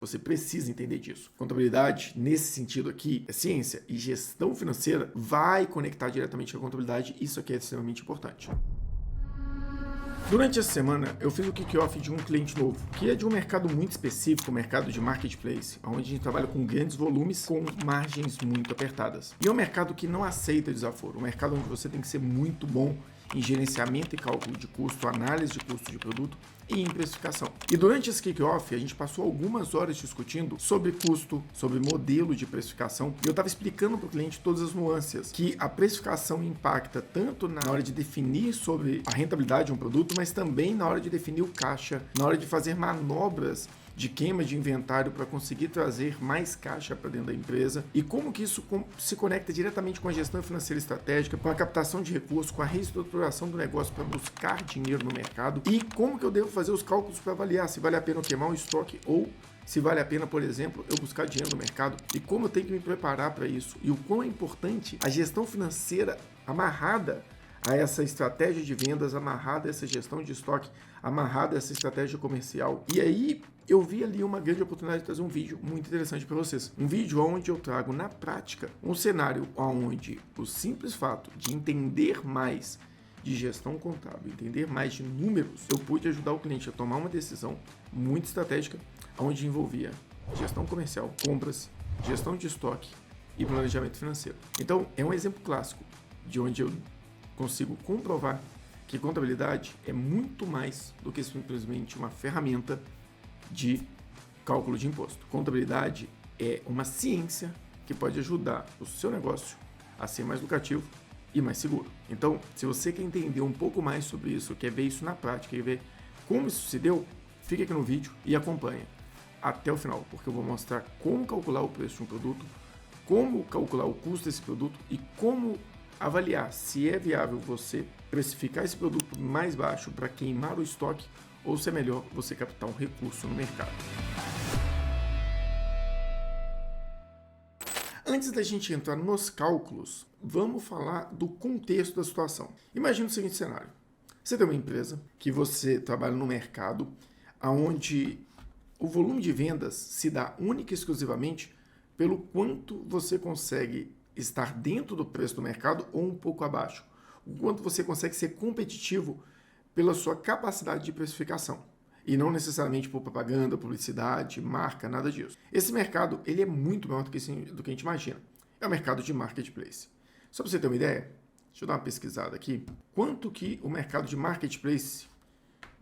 Você precisa entender disso. Contabilidade, nesse sentido aqui, é ciência, e gestão financeira vai conectar diretamente com a contabilidade. Isso aqui é extremamente importante. Durante essa semana, eu fiz o kick-off de um cliente novo, que é de um mercado muito específico, o mercado de marketplace, onde a gente trabalha com grandes volumes, com margens muito apertadas. E é um mercado que não aceita desaforo, um mercado onde você tem que ser muito bom em gerenciamento e cálculo de custo, análise de custo de produto e em precificação. E durante esse kick-off, a gente passou algumas horas discutindo sobre custo, sobre modelo de precificação, e eu estava explicando para o cliente todas as nuances, que a precificação impacta tanto na hora de definir sobre a rentabilidade de um produto, mas também na hora de definir o caixa, na hora de fazer manobras de queima de inventário para conseguir trazer mais caixa para dentro da empresa, e como que isso se conecta diretamente com a gestão financeira estratégica, com a captação de recursos, com a reestruturação do negócio para buscar dinheiro no mercado, e como que eu devo fazer os cálculos para avaliar se vale a pena eu queimar um estoque ou se vale a pena, por exemplo, eu buscar dinheiro no mercado, e como eu tenho que me preparar para isso, e o quão é importante a gestão financeira amarrada a essa estratégia de vendas, amarrada a essa gestão de estoque, amarrada a essa estratégia comercial. E aí eu vi ali uma grande oportunidade de trazer um vídeo muito interessante para vocês. Um vídeo onde eu trago na prática um cenário onde o simples fato de entender mais de gestão contábil, entender mais de números, eu pude ajudar o cliente a tomar uma decisão muito estratégica, onde envolvia gestão comercial, compras, gestão de estoque e planejamento financeiro. Então, é um exemplo clássico de onde eu consigo comprovar que contabilidade é muito mais do que simplesmente uma ferramenta de cálculo de imposto. Contabilidade é uma ciência que pode ajudar o seu negócio a ser mais lucrativo e mais seguro. Então, se você quer entender um pouco mais sobre isso, quer ver isso na prática e ver como isso se deu, fica aqui no vídeo e acompanha até o final, porque eu vou mostrar como calcular o preço de um produto, como calcular o custo desse produto e como avaliar se é viável você precificar esse produto mais baixo para queimar o estoque ou se é melhor você captar um recurso no mercado. Antes da gente entrar nos cálculos, vamos falar do contexto da situação. Imagina o seguinte cenário. Você tem uma empresa que você trabalha no mercado onde o volume de vendas se dá única e exclusivamente pelo quanto você consegue estar dentro do preço do mercado ou um pouco abaixo. O quanto você consegue ser competitivo pela sua capacidade de precificação. E não necessariamente por propaganda, publicidade, marca, nada disso. Esse mercado ele é muito maior do que a gente imagina. É o mercado de marketplace. Só para você ter uma ideia, deixa eu dar uma pesquisada aqui. Quanto que o mercado de marketplace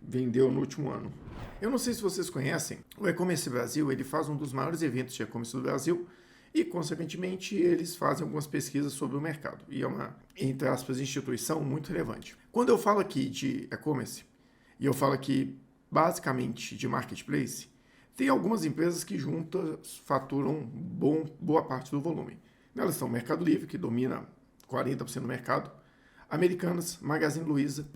vendeu no último ano? Eu não sei se vocês conhecem, o E-Commerce Brasil ele faz um dos maiores eventos de e-commerce do Brasil, e, consequentemente, eles fazem algumas pesquisas sobre o mercado. E é uma, entre aspas, instituição muito relevante. Quando eu falo aqui de e-commerce, e eu falo aqui, basicamente, de marketplace, tem algumas empresas que juntas faturam boa parte do volume. Elas são Mercado Livre, que domina 40% do mercado, Americanas, Magazine Luiza,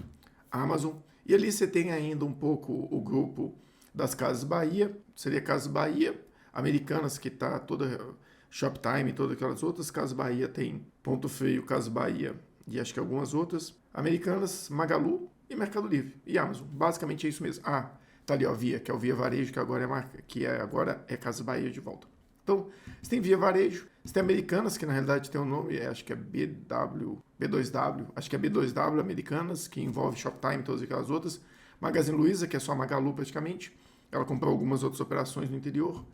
Amazon, e ali você tem ainda um pouco o grupo das Casas Bahia, seria Casas Bahia, Americanas, que está toda... Shoptime e todas aquelas outras, Casas Bahia tem Ponto Frio, Casas Bahia e acho que algumas outras, Americanas, Magalu e Mercado Livre e Amazon. Basicamente é isso mesmo. Ah, tá ali ó, Via, que é o Via Varejo, que agora é marca, agora é Casas Bahia de volta. Então, você tem Via Varejo, você tem Americanas, que na realidade tem um nome, acho que é B2W, acho que é B2W Americanas, que envolve Shoptime e todas aquelas outras, Magazine Luiza, que é só Magalu praticamente, ela comprou algumas outras operações no interior,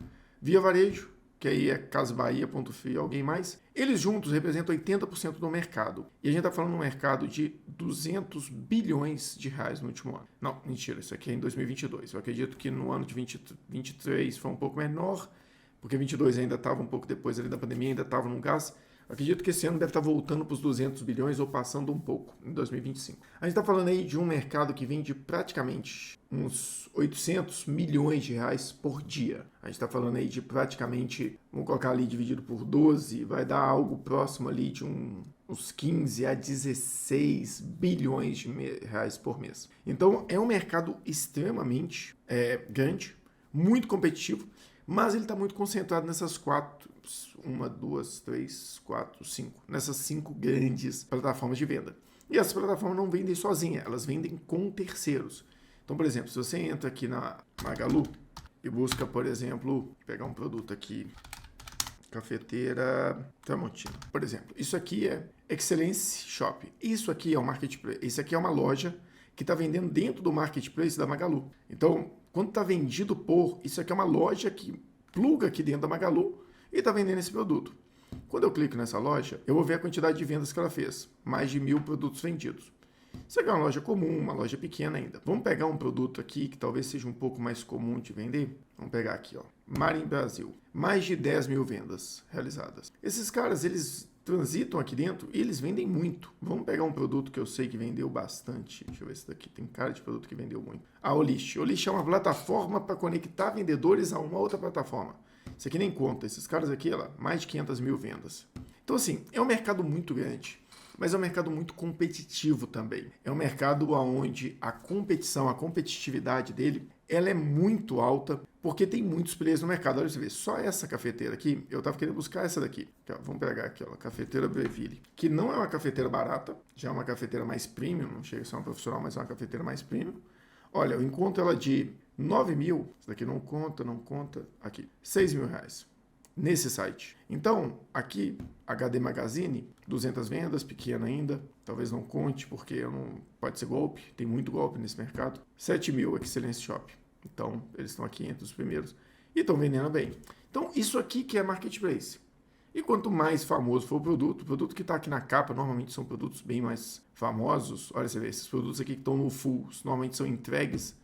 Via Varejo, que aí é Casas Bahia, Ponto Frio, alguém mais. Eles juntos representam 80% do mercado. E a gente está falando de um mercado de 200 bilhões de reais no último ano. Não, mentira, isso aqui é em 2022. Eu acredito que no ano de 2023 foi um pouco menor, porque 22 ainda estava um pouco depois ali da pandemia, ainda estava no gás. Eu acredito que esse ano deve estar voltando para os 200 bilhões ou passando um pouco em 2025. A gente está falando aí de um mercado que vende praticamente uns 800 milhões de reais por dia. A gente está falando aí de praticamente, vamos colocar ali dividido por 12, vai dar algo próximo ali de uns 15 a 16 bilhões de reais por mês. Então é um mercado extremamente grande, muito competitivo, mas ele está muito concentrado nessas nessas 5 grandes plataformas de venda. E essas plataformas não vendem sozinhas, elas vendem com terceiros. Então, por exemplo, se você entra aqui na Magalu, e busca, por exemplo, vou pegar um produto aqui, cafeteira Tramontina, por exemplo. Isso aqui é Excellence Shop. Isso aqui é um marketplace. Isso aqui é uma loja que está vendendo dentro do marketplace da Magalu. Então, quando está vendido por, isso aqui é uma loja que pluga aqui dentro da Magalu e está vendendo esse produto. Quando eu clico nessa loja, eu vou ver a quantidade de vendas que ela fez. Mais de 1.000 produtos vendidos. Isso aqui é uma loja comum, uma loja pequena ainda. Vamos pegar um produto aqui que talvez seja um pouco mais comum de vender? Vamos pegar aqui, ó. Marin Brasil. Mais de 10.000 vendas realizadas. Esses caras, eles transitam aqui dentro e eles vendem muito. Vamos pegar um produto que eu sei que vendeu bastante. Deixa eu ver se daqui tem cara de produto que vendeu muito. A Olist. A Olist é uma plataforma para conectar vendedores a uma outra plataforma. Isso aqui nem conta. Esses caras aqui, ó, mais de 500.000 vendas. Então, assim, é um mercado muito grande. Mas é um mercado muito competitivo também. É um mercado onde a competição, a competitividade dele, ela é muito alta, porque tem muitos players no mercado. Olha, você vê, só essa cafeteira aqui, eu estava querendo buscar essa daqui. Vamos pegar aqui, ó, a cafeteira Breville, que não é uma cafeteira barata, já é uma cafeteira mais premium, não chega a ser uma profissional, mas é uma cafeteira mais premium. Olha, eu encontro ela de 9.000, isso daqui não conta, aqui, 6.000 reais. Nesse site. Então, aqui, HD Magazine, 200 vendas, pequena ainda, talvez não conte, porque pode ser golpe, tem muito golpe nesse mercado. 7.000, Excellence Shop. Então, eles estão aqui entre os primeiros e estão vendendo bem. Então, isso aqui que é marketplace. E quanto mais famoso for o produto que está aqui na capa, normalmente são produtos bem mais famosos. Olha, você vê, esses produtos aqui que estão no full, normalmente são entregues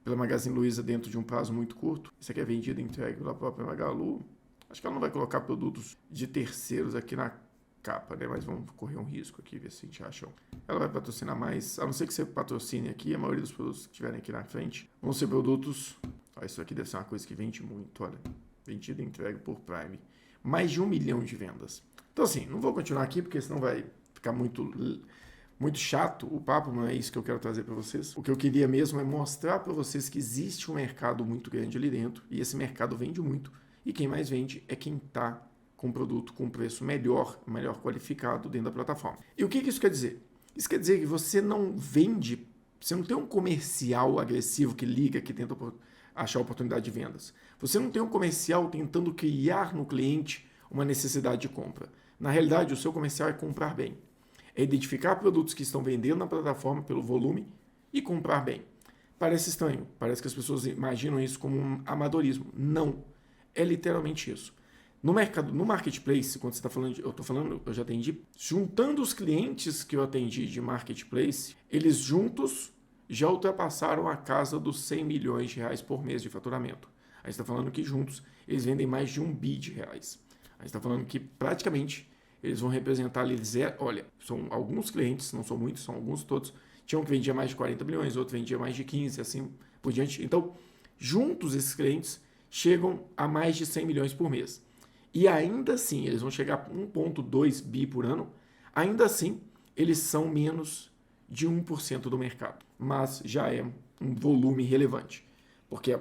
pela Magazine Luiza dentro de um prazo muito curto. Isso aqui é vendido e entregue pela própria Magalu. Acho que ela não vai colocar produtos de terceiros aqui na capa, né? Mas vamos correr um risco aqui, ver se a gente acha. Ela vai patrocinar mais, a não ser que você patrocine aqui, a maioria dos produtos que estiverem aqui na frente vão ser produtos... Ó, isso aqui deve ser uma coisa que vende muito, olha. Vendido e entregue por Prime. Mais de 1 milhão de vendas. Então, assim, não vou continuar aqui, porque senão vai ficar muito chato o papo, não é isso que eu quero trazer para vocês. O que eu queria mesmo é mostrar para vocês que existe um mercado muito grande ali dentro, e esse mercado vende muito. E quem mais vende é quem está com produto com preço melhor qualificado dentro da plataforma. E o que isso quer dizer? Isso quer dizer que você não vende, você não tem um comercial agressivo que liga, que tenta achar oportunidade de vendas. Você não tem um comercial tentando criar no cliente uma necessidade de compra. Na realidade, o seu comercial é comprar bem. É identificar produtos que estão vendendo na plataforma pelo volume e comprar bem. Parece estranho, parece que as pessoas imaginam isso como um amadorismo. Não. É literalmente isso. No mercado, no marketplace, quando você está falando, eu já atendi, juntando os clientes que eu atendi de marketplace, eles juntos já ultrapassaram a casa dos 100 milhões de reais por mês de faturamento. A gente está falando que juntos eles vendem mais de 1 bi de reais. A gente está falando que praticamente eles vão representar ali, olha, são alguns clientes, não são muitos, são alguns todos, tinha um que vendia mais de 40 milhões, outro vendia mais de 15, assim por diante. Então, juntos esses clientes chegam a mais de 100 milhões por mês. E ainda assim, eles vão chegar a 1,2 bi por ano, ainda assim, eles são menos de 1% do mercado. Mas já é um volume relevante, porque a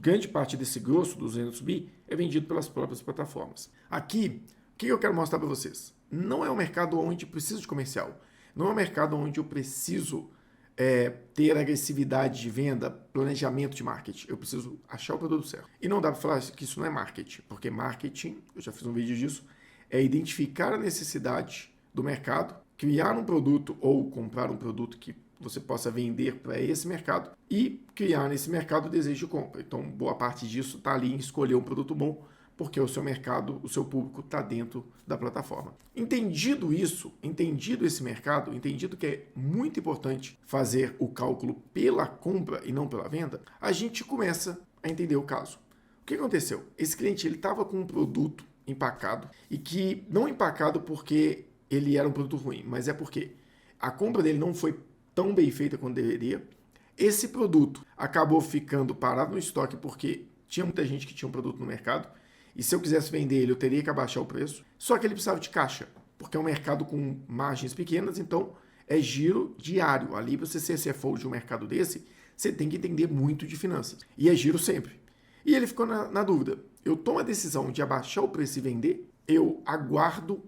grande parte desse grosso, 200 bi, é vendido pelas próprias plataformas. Aqui, o que eu quero mostrar para vocês? Não é um mercado onde preciso de comercial, não é um mercado onde eu preciso ter agressividade de venda, planejamento de marketing. Eu preciso achar o produto certo. E não dá para falar que isso não é marketing, porque marketing, eu já fiz um vídeo disso, é identificar a necessidade do mercado, criar um produto ou comprar um produto que você possa vender para esse mercado e criar nesse mercado o desejo de compra. Então, boa parte disso está ali em escolher um produto bom, porque o seu mercado, o seu público está dentro da plataforma. Entendido isso, entendido esse mercado, entendido que é muito importante fazer o cálculo pela compra e não pela venda, a gente começa a entender o caso. O que aconteceu? Esse cliente estava com um produto empacado e que não empacado porque ele era um produto ruim, mas é porque a compra dele não foi tão bem feita quanto deveria. Esse produto acabou ficando parado no estoque porque tinha muita gente que tinha um produto no mercado. E se eu quisesse vender ele, eu teria que abaixar o preço. Só que ele precisava de caixa, porque é um mercado com margens pequenas, então é giro diário. Ali, para você ser CFO de um mercado desse, você tem que entender muito de finanças. E é giro sempre. E ele ficou na dúvida. Eu tomo a decisão de abaixar o preço e vender, eu aguardo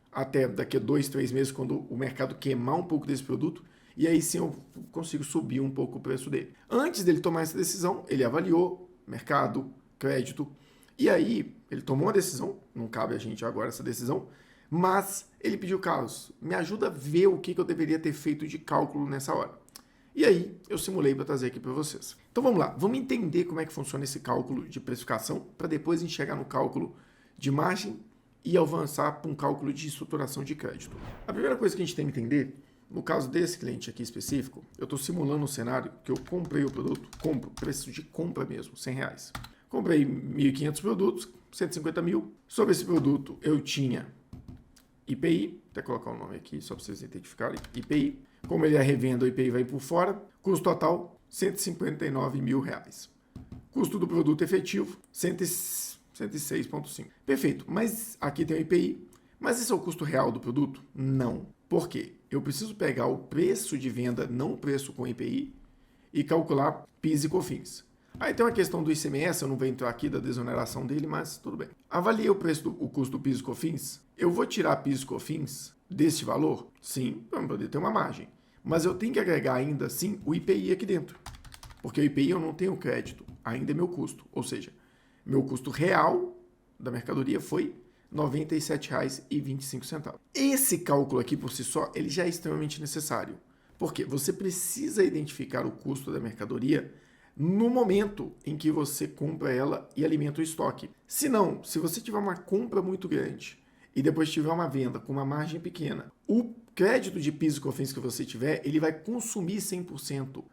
até daqui a 2, 3 meses, quando o mercado queimar um pouco desse produto, e aí sim eu consigo subir um pouco o preço dele. Antes dele tomar essa decisão, ele avaliou, mercado, crédito. E aí, ele tomou uma decisão, não cabe a gente agora essa decisão, mas ele pediu, Carlos, me ajuda a ver o que eu deveria ter feito de cálculo nessa hora. E aí, eu simulei para trazer aqui para vocês. Então vamos lá, vamos entender como é que funciona esse cálculo de precificação, para depois enxergar no cálculo de margem e avançar para um cálculo de estruturação de crédito. A primeira coisa que a gente tem que entender, no caso desse cliente aqui específico, eu estou simulando um cenário que eu comprei o produto, compro, preço de compra mesmo, R$100. Comprei 1.500 produtos, 150 mil. Sobre esse produto eu tinha IPI, até colocar o nome aqui só para vocês identificarem, IPI. Como ele é revenda, o IPI vai por fora. Custo total, R$159 mil. Custo do produto efetivo, 106,5. Perfeito, mas aqui tem o IPI. Mas esse é o custo real do produto? Não. Por quê? Eu preciso pegar o preço de venda, não o preço com IPI, e calcular PIS e COFINS. Aí tem uma questão do ICMS, eu não vou entrar aqui da desoneração dele, mas tudo bem. Avaliei o custo do PIS e COFINS. Eu vou tirar PIS e COFINS deste valor? Sim, para poder ter uma margem. Mas eu tenho que agregar ainda assim o IPI aqui dentro. Porque o IPI eu não tenho crédito, ainda é meu custo. Ou seja, meu custo real da mercadoria foi R$ 97,25. Esse cálculo aqui por si só, ele já é extremamente necessário. Porque você precisa identificar o custo da mercadoria no momento em que você compra ela e alimenta o estoque. Se não, se você tiver uma compra muito grande e depois tiver uma venda com uma margem pequena, o crédito de PIS e COFINS que você tiver, ele vai consumir 100%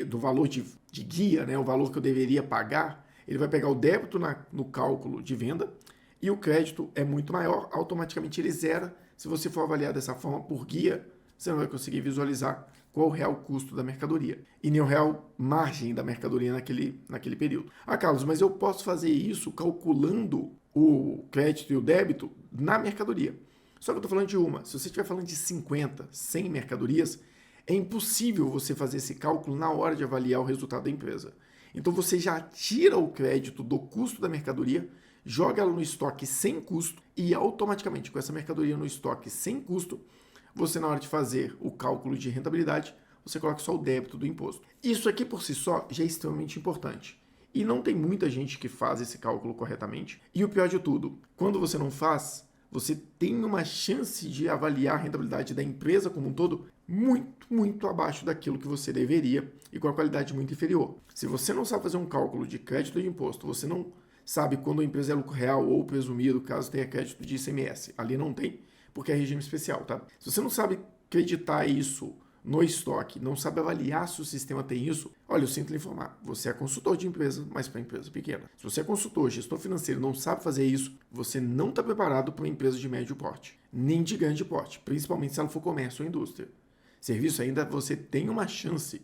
do valor de guia, né, o valor que eu deveria pagar, ele vai pegar o débito no cálculo de venda e o crédito é muito maior, automaticamente ele zera. Se você for avaliar dessa forma por guia, você não vai conseguir visualizar qual o real custo da mercadoria e nem o real margem da mercadoria naquele período. Ah, Carlos, mas eu posso fazer isso calculando o crédito e o débito na mercadoria. Só que eu estou falando de uma. Se você estiver falando de 50, 100 mercadorias, é impossível você fazer esse cálculo na hora de avaliar o resultado da empresa. Então você já tira o crédito do custo da mercadoria, joga ela no estoque sem custo e automaticamente com essa mercadoria no estoque sem custo, você na hora de fazer o cálculo de rentabilidade, você coloca só o débito do imposto. Isso aqui por si só já é extremamente importante. E não tem muita gente que faz esse cálculo corretamente. E o pior de tudo, quando você não faz, você tem uma chance de avaliar a rentabilidade da empresa como um todo muito, muito abaixo daquilo que você deveria e com a qualidade muito inferior. Se você não sabe fazer um cálculo de crédito de imposto, você não sabe quando a empresa é lucro real ou presumido, caso tenha crédito de ICMS, ali não tem, porque é regime especial, tá? Se você não sabe acreditar isso no estoque, não sabe avaliar se o sistema tem isso, olha, eu sinto lhe informar, você é consultor de empresa, mas para empresa pequena. Se você é consultor, gestor financeiro, não sabe fazer isso, você não está preparado para uma empresa de médio porte, nem de grande porte, principalmente se ela for comércio ou indústria. Serviço ainda você tem uma chance,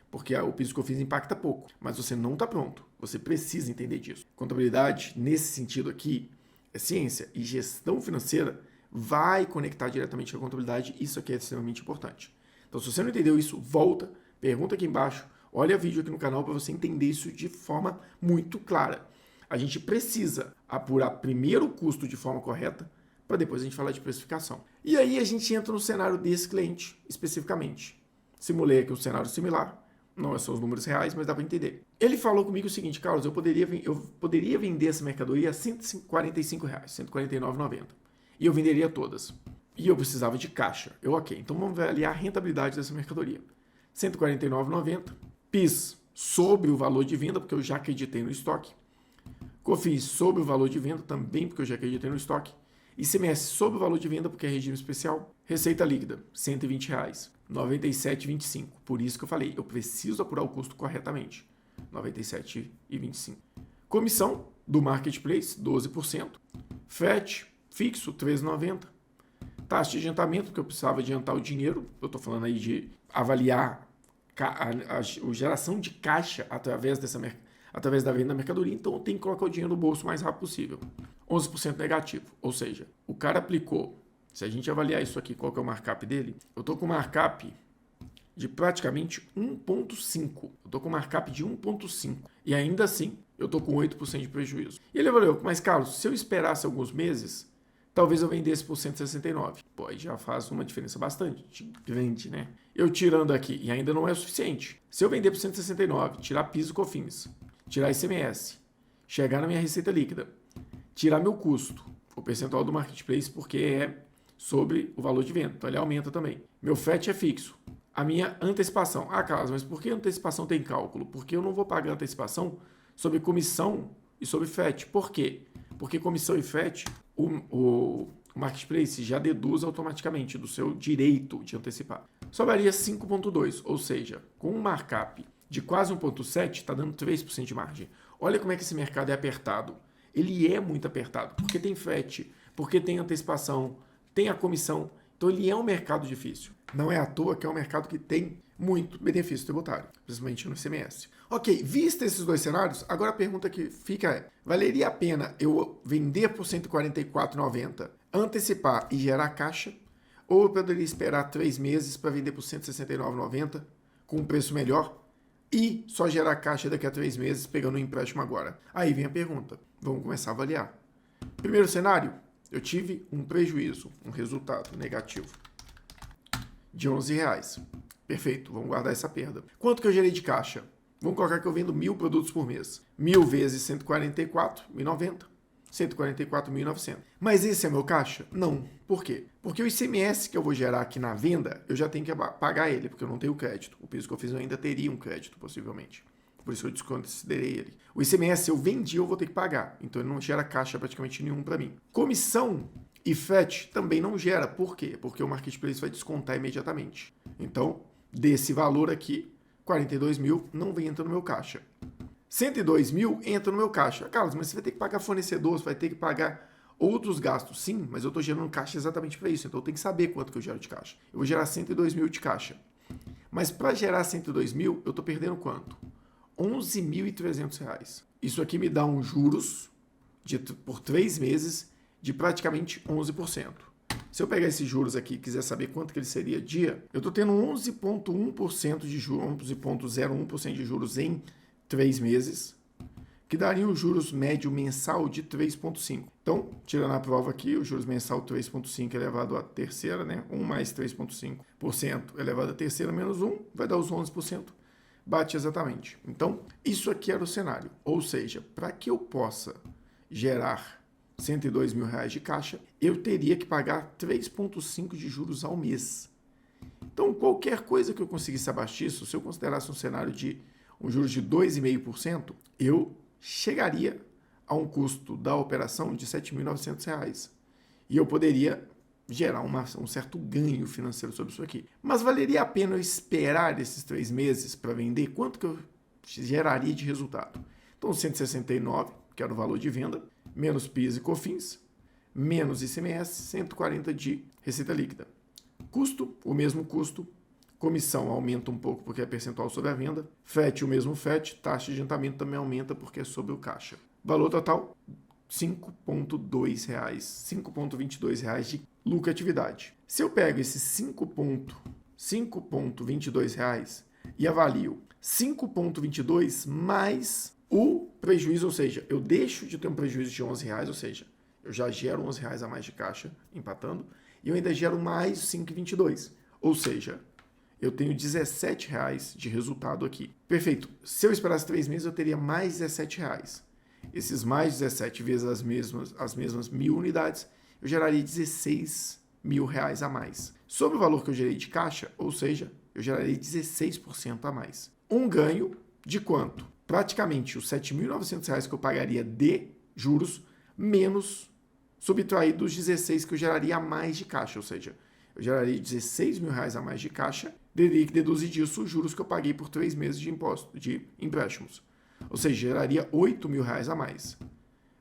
porque o PIS e COFINS impacta pouco, mas você não está pronto, você precisa entender disso. Contabilidade, nesse sentido aqui, é ciência e gestão financeira vai conectar diretamente com a contabilidade, isso aqui é extremamente importante. Então, se você não entendeu isso, volta, pergunta aqui embaixo, olha vídeo aqui no canal para você entender isso de forma muito clara. A gente precisa apurar primeiro o custo de forma correta, para depois a gente falar de precificação. E aí a gente entra no cenário desse cliente, especificamente. Simulei aqui um cenário similar, não são os números reais, mas dá para entender. Ele falou comigo o seguinte, Carlos, eu poderia vender essa mercadoria a R$145, R$149,90. E eu venderia todas. E eu precisava de caixa. Ok, então vamos avaliar a rentabilidade dessa mercadoria. R$149,90. PIS sobre o valor de venda, porque eu já acreditei no estoque. COFINS sobre o valor de venda, também porque eu já acreditei no estoque. ICMS sobre o valor de venda, porque é regime especial. Receita líquida, R$120, R$97,25. Por isso que eu falei, eu preciso apurar o custo corretamente. R$97,25. Comissão do Marketplace, 12%. FET, fixo, R$13,90. Taxa de adiantamento, porque eu precisava adiantar o dinheiro. Eu estou falando aí de avaliar a geração de caixa através da venda da mercadoria. Então, eu tenho que colocar o dinheiro no bolso o mais rápido possível. 11% negativo. Ou seja, o cara aplicou. Se a gente avaliar isso aqui, qual que é o markup dele? Eu estou com markup de praticamente 1,5. Eu estou com markup de 1,5. E ainda assim, eu estou com 8% de prejuízo. E ele avaliou, mas Carlos, se eu esperasse alguns meses, talvez eu vendesse por 169. Pô, aí já faz uma diferença bastante grande, né? Eu tirando aqui, e ainda não é o suficiente. Se eu vender por 169, tirar PIS e COFINS, tirar ICMS, chegar na minha receita líquida, tirar meu custo, o percentual do marketplace, porque é sobre o valor de venda, então ele aumenta também. Meu FET é fixo. A minha antecipação. Ah, Carlos, mas por que antecipação tem cálculo? Porque eu não vou pagar antecipação sobre comissão e sobre FET. Por quê? Porque comissão e FET, o marketplace já deduz automaticamente do seu direito de antecipar. Sobraria 5,2, ou seja, com um markup de quase 1,7, está dando 3% de margem. Olha como é que esse mercado é apertado. Ele é muito apertado, porque tem FET, porque tem antecipação, tem a comissão. Então ele é um mercado difícil. Não é à toa que é um mercado que tem muito benefício tributário, principalmente no ICMS. Ok, vista esses dois cenários, agora a pergunta que fica é, valeria a pena eu vender por R$ 144,90, antecipar e gerar caixa, ou eu poderia esperar 3 meses para vender por R$ 169,90 com um preço melhor e só gerar caixa daqui a 3 meses pegando um empréstimo agora? Aí vem a pergunta, vamos começar a avaliar. Primeiro cenário, eu tive um prejuízo, um resultado negativo de R$11. Perfeito, vamos guardar essa perda. Quanto que eu gerei de caixa? Vamos colocar que eu vendo 1.000 produtos por mês. 1.000 vezes 144.090, 144.900. Mas esse é meu caixa? Não. Por quê? Porque o ICMS que eu vou gerar aqui na venda, eu já tenho que pagar ele, porque eu não tenho crédito. O PIS que eu fiz eu ainda teria um crédito, possivelmente. Por isso eu desconsiderei ele. O ICMS, se eu vendi, eu vou ter que pagar. Então ele não gera caixa praticamente nenhum para mim. Comissão e FET também não gera. Por quê? Porque o marketplace vai descontar imediatamente. Então, desse valor aqui, 42 mil não vem entrando no meu caixa. 102 mil entra no meu caixa. Carlos, mas você vai ter que pagar fornecedor, você vai ter que pagar outros gastos. Sim, mas eu estou gerando caixa exatamente para isso. Então eu tenho que saber quanto que eu gero de caixa. Eu vou gerar 102 mil de caixa. Mas para gerar 102 mil, eu estou perdendo quanto? R$11.300. Isso aqui me dá um juros por 3 meses de praticamente 11%. Se eu pegar esses juros aqui e quiser saber quanto que ele seria dia, eu estou tendo 11,1% de juros, 11,01% de juros em 3 meses, que daria um juros médio mensal de 3,5%. Então, tirando a prova aqui, o juros mensal 3,5 elevado à terceira, né? 1 mais 3,5% elevado à terceira menos 1, vai dar os 11%. Bate exatamente. Então, isso aqui era o cenário. Ou seja, para que eu possa gerar R$102 mil de caixa, eu teria que pagar 3,5% de juros ao mês. Então, qualquer coisa que eu conseguisse abaixo disso, se eu considerasse um cenário de um juros de 2,5%, eu chegaria a um custo da operação de R$ 7.900. E eu poderia gerar um certo ganho financeiro sobre isso aqui. Mas valeria a pena eu esperar esses 3 meses para vender? Quanto que eu geraria de resultado? Então, 169, que era o valor de venda, menos PIS e COFINS, menos ICMS, 140 de receita líquida. Custo, o mesmo custo. Comissão aumenta um pouco porque é percentual sobre a venda. FET, o mesmo FET. Taxa de adiantamento também aumenta porque é sobre o caixa. Valor total, R$5,22. R$5,22 de lucratividade. Se eu pego esses R$5,22 e avalio 5,22 mais o prejuízo, ou seja, eu deixo de ter um prejuízo de R$11, ou seja, eu já gero R$11 a mais de caixa, empatando, e eu ainda gero mais 5,22. Ou seja, eu tenho R$17 de resultado aqui. Perfeito. Se eu esperasse 3 meses, eu teria mais R$17. Esses mais 17 vezes as mesmas 1.000 unidades, eu geraria R$16 mil a mais. Sobre o valor que eu gerei de caixa, ou seja, eu geraria 16% a mais. Um ganho de quanto? Praticamente os R$7.900 que eu pagaria de juros, menos subtraído os 16 que eu geraria a mais de caixa, ou seja, eu geraria R$16 mil a mais de caixa, teria que deduzir disso os juros que eu paguei por 3 meses de imposto, de empréstimos. Ou seja, geraria R$8 mil a mais,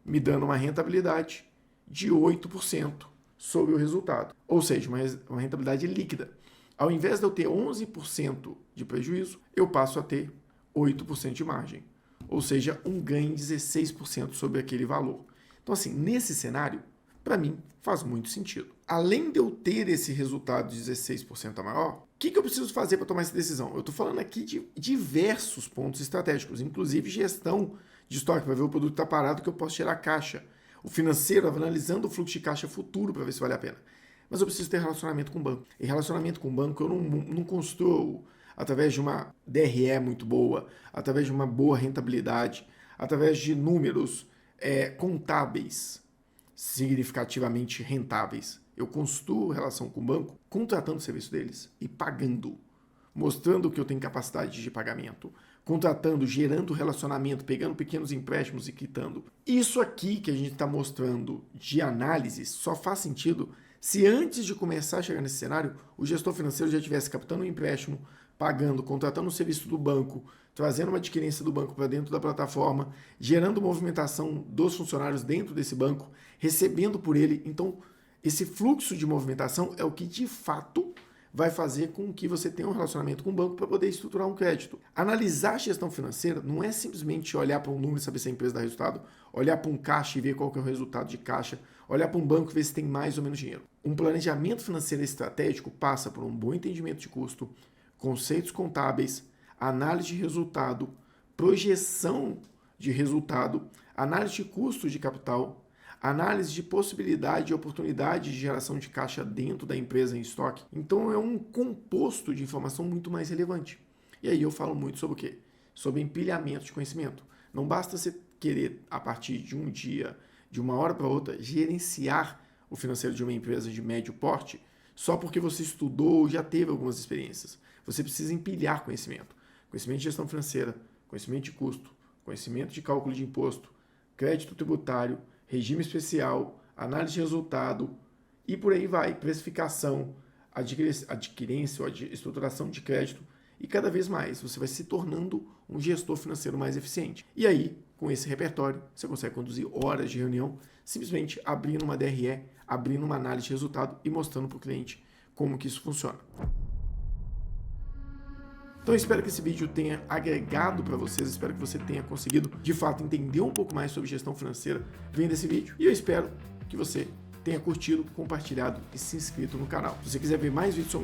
me dando uma rentabilidade de 8% sobre o resultado. Ou seja, uma rentabilidade líquida. Ao invés de eu ter 11% de prejuízo, eu passo a ter 8% de margem. Ou seja, um ganho de 16% sobre aquele valor. Então, assim, nesse cenário, para mim, faz muito sentido. Além de eu ter esse resultado de 16% a maior, o que eu preciso fazer para tomar essa decisão? Eu estou falando aqui de diversos pontos estratégicos, inclusive gestão de estoque, para ver o produto está parado que eu posso tirar caixa. O financeiro estava analisando o fluxo de caixa futuro para ver se vale a pena. Mas eu preciso ter relacionamento com o banco. E relacionamento com o banco eu não construo através de uma DRE muito boa, através de uma boa rentabilidade, através de números contábeis significativamente rentáveis. Eu construo relação com o banco contratando o serviço deles e pagando, mostrando que eu tenho capacidade de pagamento, contratando, gerando relacionamento, pegando pequenos empréstimos e quitando. Isso aqui que a gente está mostrando de análise só faz sentido se antes de começar a chegar nesse cenário, o gestor financeiro já estivesse captando um empréstimo, pagando, contratando um serviço do banco, trazendo uma adquirência do banco para dentro da plataforma, gerando movimentação dos funcionários dentro desse banco, recebendo por ele. Então, esse fluxo de movimentação é o que de fato vai fazer com que você tenha um relacionamento com o banco para poder estruturar um crédito. Analisar a gestão financeira não é simplesmente olhar para um número e saber se a empresa dá resultado, olhar para um caixa e ver qual que é o resultado de caixa, olhar para um banco e ver se tem mais ou menos dinheiro. Um planejamento financeiro estratégico passa por um bom entendimento de custo, conceitos contábeis, análise de resultado, projeção de resultado, análise de custos de capital, análise de possibilidade e oportunidade de geração de caixa dentro da empresa em estoque. Então é um composto de informação muito mais relevante. E aí eu falo muito sobre o quê? Sobre empilhamento de conhecimento. Não basta você querer, a partir de um dia, de uma hora para outra, gerenciar o financeiro de uma empresa de médio porte só porque você estudou ou já teve algumas experiências. Você precisa empilhar conhecimento. Conhecimento de gestão financeira, conhecimento de custo, conhecimento de cálculo de imposto, crédito tributário, regime especial, análise de resultado e por aí vai, precificação, adquirência ou estruturação de crédito e cada vez mais você vai se tornando um gestor financeiro mais eficiente. E aí, com esse repertório, você consegue conduzir horas de reunião simplesmente abrindo uma DRE, abrindo uma análise de resultado e mostrando para o cliente como que isso funciona. Então eu espero que esse vídeo tenha agregado para vocês, espero que você tenha conseguido de fato entender um pouco mais sobre gestão financeira vendo esse vídeo e eu espero que você tenha curtido, compartilhado e se inscrito no canal. Se você quiser ver mais vídeos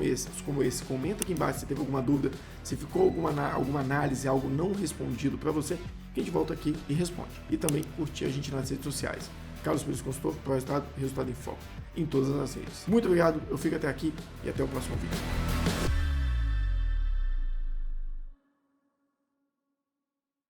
como esse, comenta aqui embaixo se teve alguma dúvida, se ficou alguma análise, algo não respondido para você, que a gente volta aqui e responde. E também curtir a gente nas redes sociais. Carlos Pires Consultor, Pro Resultado em Foco, em todas as redes. Muito obrigado, eu fico até aqui e até o próximo vídeo.